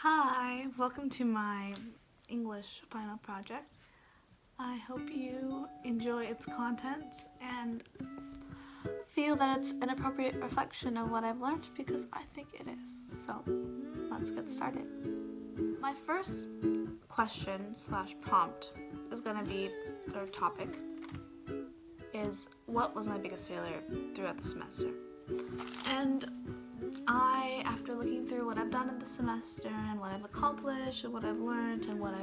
Hi, welcome to my English final project. I hope you enjoy its contents and feel that it's an appropriate reflection of what I've learned because I think it is. So let's get started. My first question / prompt is going to be, or topic, is what was my biggest failure throughout the semester? And after looking through what I've done in the semester and what I've accomplished and what I've learned and what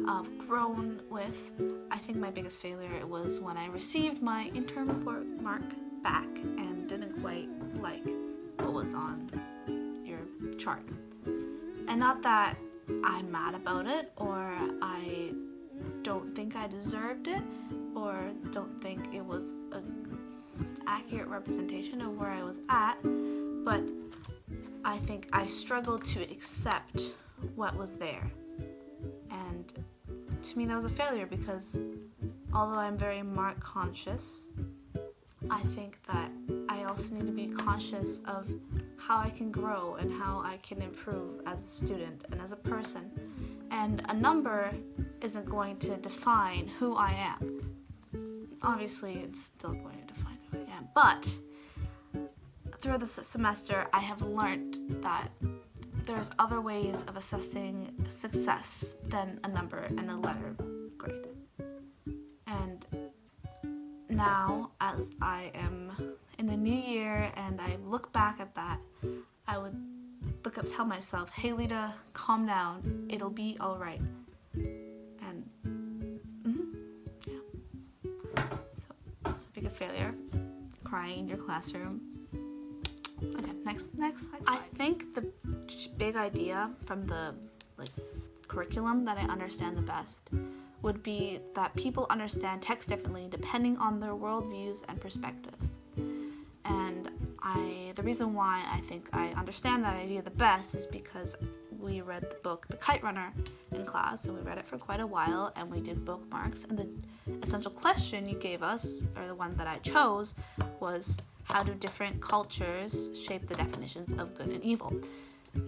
I've grown with, I think my biggest failure was when I received my interim report mark back and didn't quite like what was on your chart. And not that I'm mad about it or I don't think I deserved it or don't think it was an accurate representation of where I was at, but I think I struggled to accept what was there. And to me that was a failure because although I'm very mark conscious, I think that I also need to be conscious of how I can grow and how I can improve as a student and as a person. And a number isn't going to define who I am. Obviously, it's still going to define who I am, but through the semester, I have learned that there's other ways of assessing success than a number and a letter grade. And now, as I am in a new year and I look back at that, I would tell myself, hey Lita, calm down, it'll be alright. And yeah. So that's my biggest failure, crying in your classroom. Okay, next slide. I think the big idea from the curriculum that I understand the best would be that people understand text differently depending on their worldviews and perspectives. And the reason why I think I understand that idea the best is because we read the book The Kite Runner in class, and we read it for quite a while, and we did bookmarks, and the essential question you gave us, or the one that I chose, was how do different cultures shape the definitions of good and evil?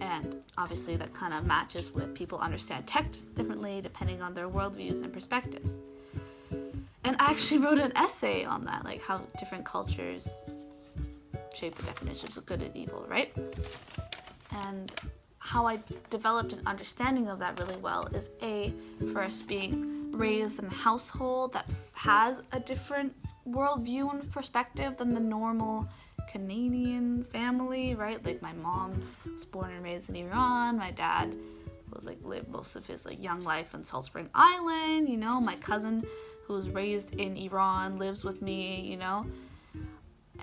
And obviously that kind of matches with people understand text differently depending on their worldviews and perspectives. And I actually wrote an essay on that, like how different cultures shape the definitions of good and evil, right? And how I developed an understanding of that really well is first being raised in a household that has a different worldview and perspective than the normal Canadian family, right? Like my mom was born and raised in Iran, my dad was lived most of his young life in Salt Spring Island, my cousin who was raised in Iran lives with me,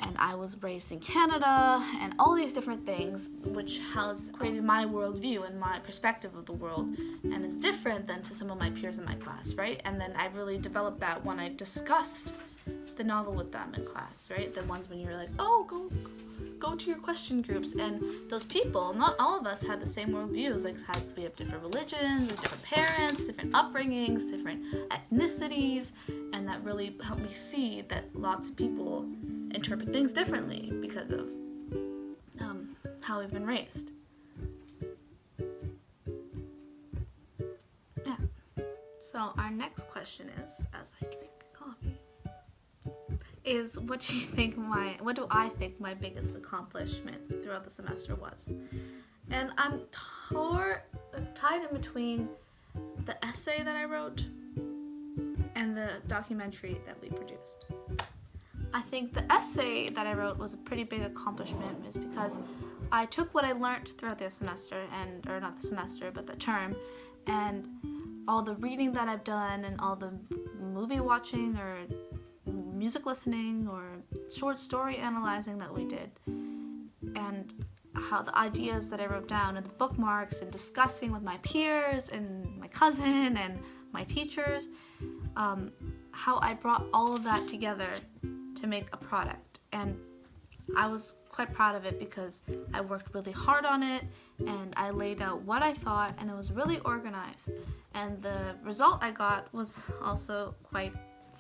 and I was raised in Canada, and all these different things which has created my worldview and my perspective of the world, and it's different than to some of my peers in my class, right? And then I really developed that when I discussed the novel with them in class, right? The ones when you're like, oh, go to your question groups, and those people, not all of us had the same worldviews. We have different religions, different parents, different upbringings, different ethnicities, and that really helped me see that lots of people interpret things differently because of how we've been raised. Yeah. So our next question is, as I drink coffee, is what do I think my biggest accomplishment throughout the semester was? And I'm tied in between the essay that I wrote and the documentary that we produced. I think the essay that I wrote was a pretty big accomplishment is because I took what I learned throughout the semester, or not the semester, but the term, and all the reading that I've done and all the movie watching or music listening or short story analyzing that we did, and how the ideas that I wrote down and the bookmarks and discussing with my peers and my cousin and my teachers, how I brought all of that together to make a product. And I was quite proud of it because I worked really hard on it and I laid out what I thought, and it was really organized, and the result I got was also quite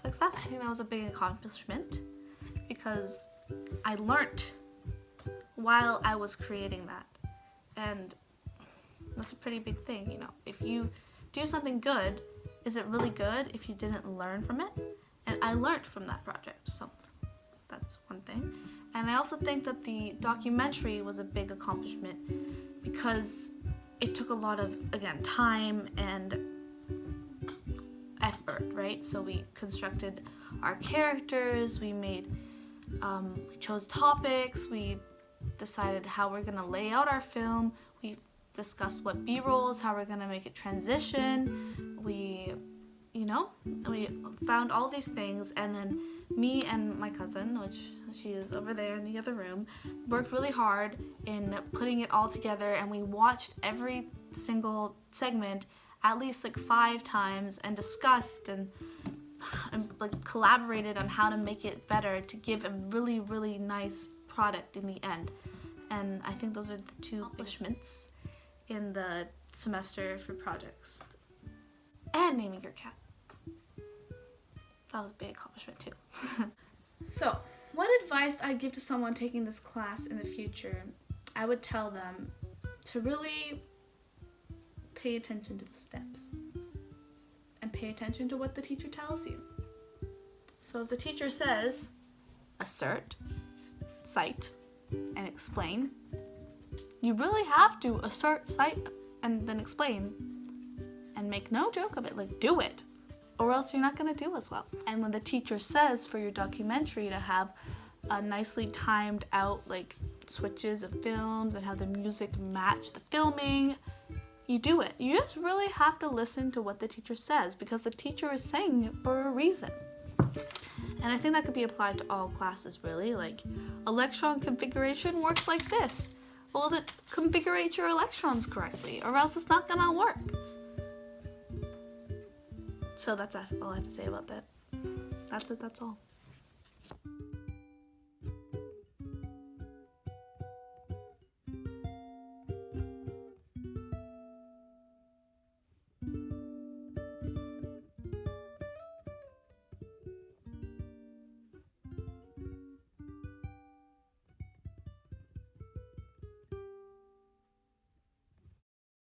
successful. I think that was a big accomplishment because I learned while I was creating that, and That's a pretty big thing, you know. If you do something good, is it really good if you didn't learn from it? And I learned from that project, so that's one thing. And I also think that the documentary was a big accomplishment because it took a lot of, again, time and effort, right? So we constructed our characters, we chose topics, we decided how we're gonna lay out our film, we discussed what B-rolls, how we're gonna make it transition, we found all these things, and then me and my cousin, which she is over there in the other room, worked really hard in putting it all together, and we watched every single segment at least like 5 times and discussed and like collaborated on how to make it better to give a really, really nice product in the end. And I think those are the 2 accomplishments in the semester for projects. And naming your cat. That was a big accomplishment too. So, what advice I'd give to someone taking this class in the future? I would tell them to really pay attention to the steps and pay attention to what the teacher tells you. So if the teacher says assert, cite, and explain, you really have to assert, cite, and then explain and make no joke of it, like do it, or else you're not going to do as well. And when the teacher says for your documentary to have a nicely timed out like switches of films and have the music match the filming, you do it. You just really have to listen to what the teacher says because the teacher is saying it for a reason. And I think that could be applied to all classes really, like electron configuration works like this. Well, then configure your electrons correctly or else it's not gonna work. So that's all I have to say about that. That's it, that's all.